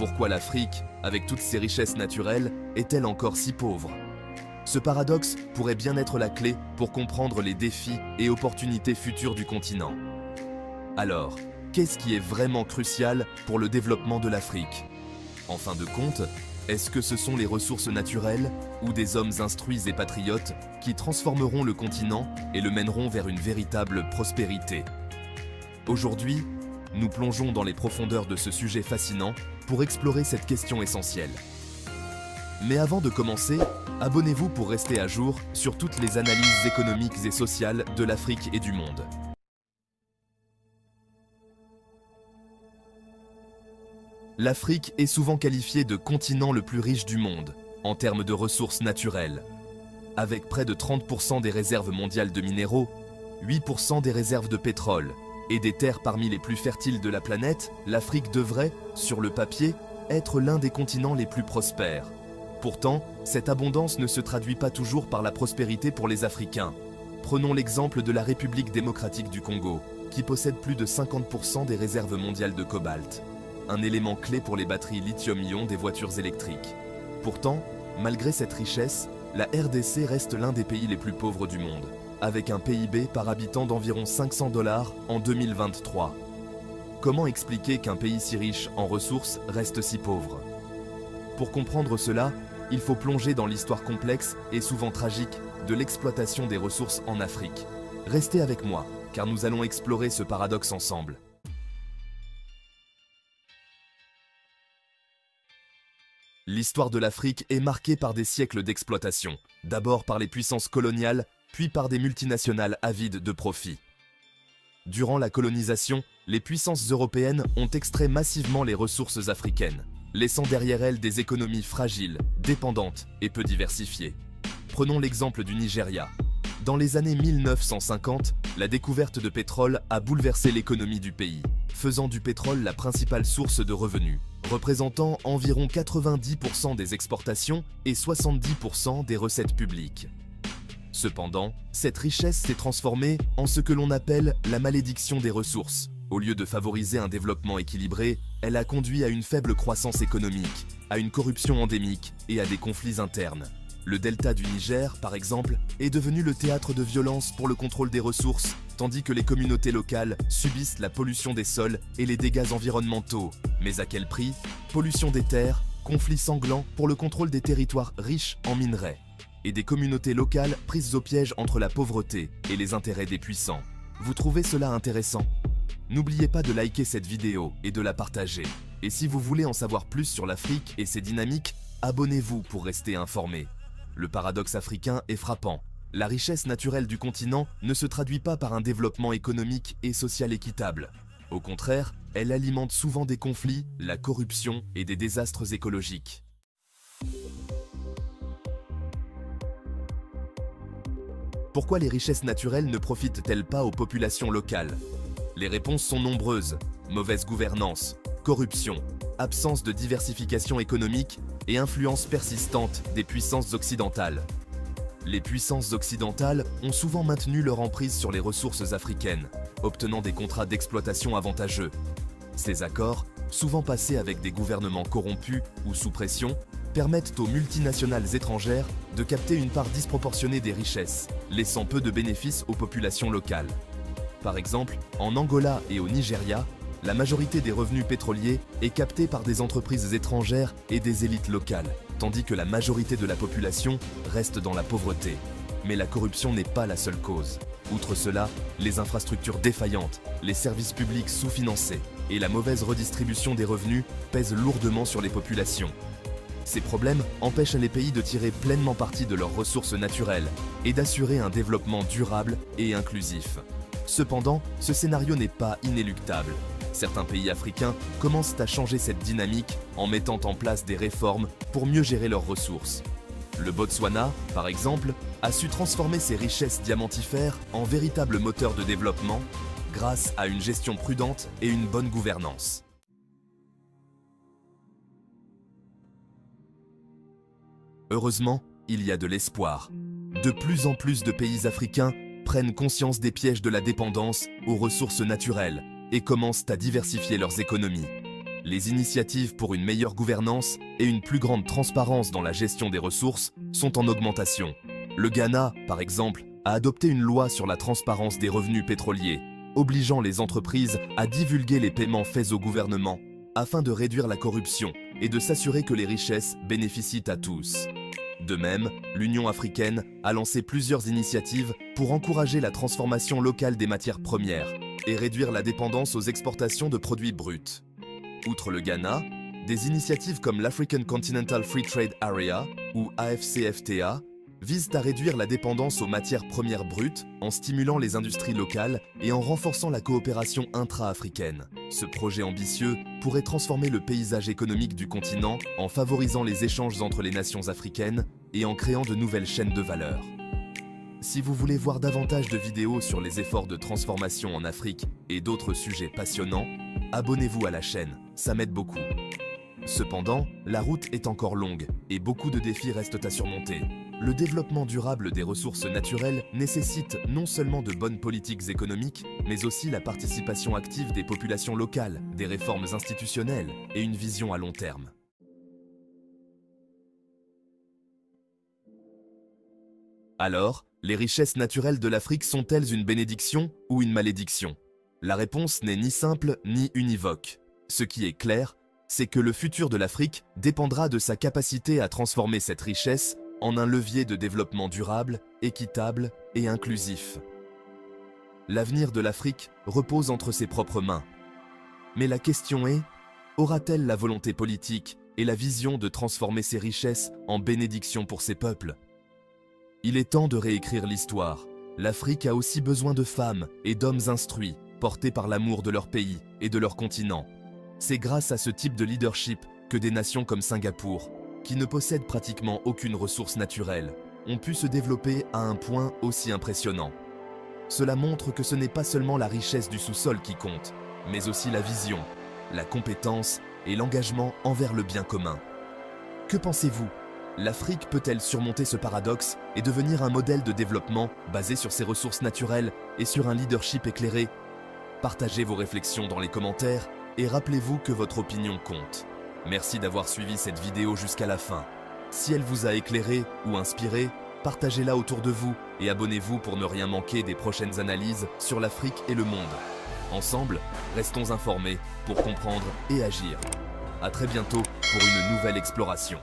Pourquoi l'Afrique, avec toutes ses richesses naturelles, est-elle encore si pauvre? Ce paradoxe pourrait bien être la clé pour comprendre les défis et opportunités futures du continent. Alors, qu'est-ce qui est vraiment crucial pour le développement de l'Afrique? En fin de compte, est-ce que ce sont les ressources naturelles ou des hommes instruits et patriotes qui transformeront le continent et le mèneront vers une véritable prospérité? Aujourd'hui, nous plongeons dans les profondeurs de ce sujet fascinant pour explorer cette question essentielle. Mais avant de commencer, abonnez-vous pour rester à jour sur toutes les analyses économiques et sociales de l'Afrique et du monde. L'Afrique est souvent qualifiée de continent le plus riche du monde, en termes de ressources naturelles. Avec près de 30% des réserves mondiales de minéraux, 8% des réserves de pétrole et des terres parmi les plus fertiles de la planète, l'Afrique devrait, sur le papier, être l'un des continents les plus prospères. Pourtant, cette abondance ne se traduit pas toujours par la prospérité pour les Africains. Prenons l'exemple de la République démocratique du Congo, qui possède plus de 50% des réserves mondiales de cobalt, un élément clé pour les batteries lithium-ion des voitures électriques. Pourtant, malgré cette richesse, la RDC reste l'un des pays les plus pauvres du monde, avec un PIB par habitant d'environ 500 $ en 2023. Comment expliquer qu'un pays si riche en ressources reste si pauvre? Pour comprendre cela, il faut plonger dans l'histoire complexe et souvent tragique de l'exploitation des ressources en Afrique. Restez avec moi, car nous allons explorer ce paradoxe ensemble. L'histoire de l'Afrique est marquée par des siècles d'exploitation, d'abord par les puissances coloniales, puis par des multinationales avides de profit. Durant la colonisation, les puissances européennes ont extrait massivement les ressources africaines, laissant derrière elles des économies fragiles, dépendantes et peu diversifiées. Prenons l'exemple du Nigeria. Dans les années 1950, la découverte de pétrole a bouleversé l'économie du pays, faisant du pétrole la principale source de revenus, représentant environ 90% des exportations et 70% des recettes publiques. Cependant, cette richesse s'est transformée en ce que l'on appelle la malédiction des ressources. Au lieu de favoriser un développement équilibré, elle a conduit à une faible croissance économique, à une corruption endémique et à des conflits internes. Le delta du Niger, par exemple, est devenu le théâtre de violences pour le contrôle des ressources, tandis que les communautés locales subissent la pollution des sols et les dégâts environnementaux. Mais à quel prix? Pollution des terres, conflits sanglants pour le contrôle des territoires riches en minerais, et des communautés locales prises au piège entre la pauvreté et les intérêts des puissants. Vous trouvez cela intéressant? N'oubliez pas de liker cette vidéo et de la partager. Et si vous voulez en savoir plus sur l'Afrique et ses dynamiques, abonnez-vous pour rester informé. Le paradoxe africain est frappant. La richesse naturelle du continent ne se traduit pas par un développement économique et social équitable. Au contraire, elle alimente souvent des conflits, la corruption et des désastres écologiques. Pourquoi les richesses naturelles ne profitent-elles pas aux populations locales? Les réponses sont nombreuses. Mauvaise gouvernance, corruption, absence de diversification économique et influence persistante des puissances occidentales. Les puissances occidentales ont souvent maintenu leur emprise sur les ressources africaines, obtenant des contrats d'exploitation avantageux. Ces accords, souvent passés avec des gouvernements corrompus ou sous pression, permettent aux multinationales étrangères de capter une part disproportionnée des richesses, laissant peu de bénéfices aux populations locales. Par exemple, en Angola et au Nigeria, la majorité des revenus pétroliers est captée par des entreprises étrangères et des élites locales, tandis que la majorité de la population reste dans la pauvreté. Mais la corruption n'est pas la seule cause. Outre cela, les infrastructures défaillantes, les services publics sous-financés et la mauvaise redistribution des revenus pèsent lourdement sur les populations. Ces problèmes empêchent les pays de tirer pleinement parti de leurs ressources naturelles et d'assurer un développement durable et inclusif. Cependant, ce scénario n'est pas inéluctable. Certains pays africains commencent à changer cette dynamique en mettant en place des réformes pour mieux gérer leurs ressources. Le Botswana, par exemple, a su transformer ses richesses diamantifères en véritable moteur de développement grâce à une gestion prudente et une bonne gouvernance. Heureusement, il y a de l'espoir. De plus en plus de pays africains prennent conscience des pièges de la dépendance aux ressources naturelles et commencent à diversifier leurs économies. Les initiatives pour une meilleure gouvernance et une plus grande transparence dans la gestion des ressources sont en augmentation. Le Ghana, par exemple, a adopté une loi sur la transparence des revenus pétroliers, obligeant les entreprises à divulguer les paiements faits au gouvernement afin de réduire la corruption et de s'assurer que les richesses bénéficient à tous. De même, l'Union africaine a lancé plusieurs initiatives pour encourager la transformation locale des matières premières et réduire la dépendance aux exportations de produits bruts. Outre le Ghana, des initiatives comme l'African Continental Free Trade Area ou AFCFTA visent à réduire la dépendance aux matières premières brutes en stimulant les industries locales et en renforçant la coopération intra-africaine. Ce projet ambitieux pourrait transformer le paysage économique du continent en favorisant les échanges entre les nations africaines et en créant de nouvelles chaînes de valeur. Si vous voulez voir davantage de vidéos sur les efforts de transformation en Afrique et d'autres sujets passionnants, abonnez-vous à la chaîne, ça m'aide beaucoup. Cependant, la route est encore longue et beaucoup de défis restent à surmonter. Le développement durable des ressources naturelles nécessite non seulement de bonnes politiques économiques, mais aussi la participation active des populations locales, des réformes institutionnelles et une vision à long terme. Alors, les richesses naturelles de l'Afrique sont-elles une bénédiction ou une malédiction? La réponse n'est ni simple ni univoque. Ce qui est clair, c'est que le futur de l'Afrique dépendra de sa capacité à transformer cette richesse en un levier de développement durable, équitable et inclusif. L'avenir de l'Afrique repose entre ses propres mains. Mais la question est, aura-t-elle la volonté politique et la vision de transformer ces richesses en bénédiction pour ses peuples? Il est temps de réécrire l'histoire. L'Afrique a aussi besoin de femmes et d'hommes instruits, portés par l'amour de leur pays et de leur continent. C'est grâce à ce type de leadership que des nations comme Singapour, qui ne possèdent pratiquement aucune ressource naturelle, ont pu se développer à un point aussi impressionnant. Cela montre que ce n'est pas seulement la richesse du sous-sol qui compte, mais aussi la vision, la compétence et l'engagement envers le bien commun. Que pensez-vous? L'Afrique peut-elle surmonter ce paradoxe et devenir un modèle de développement basé sur ses ressources naturelles et sur un leadership éclairé? Partagez vos réflexions dans les commentaires et rappelez-vous que votre opinion compte. Merci d'avoir suivi cette vidéo jusqu'à la fin. Si elle vous a éclairé ou inspiré, partagez-la autour de vous et abonnez-vous pour ne rien manquer des prochaines analyses sur l'Afrique et le monde. Ensemble, restons informés pour comprendre et agir. À très bientôt pour une nouvelle exploration.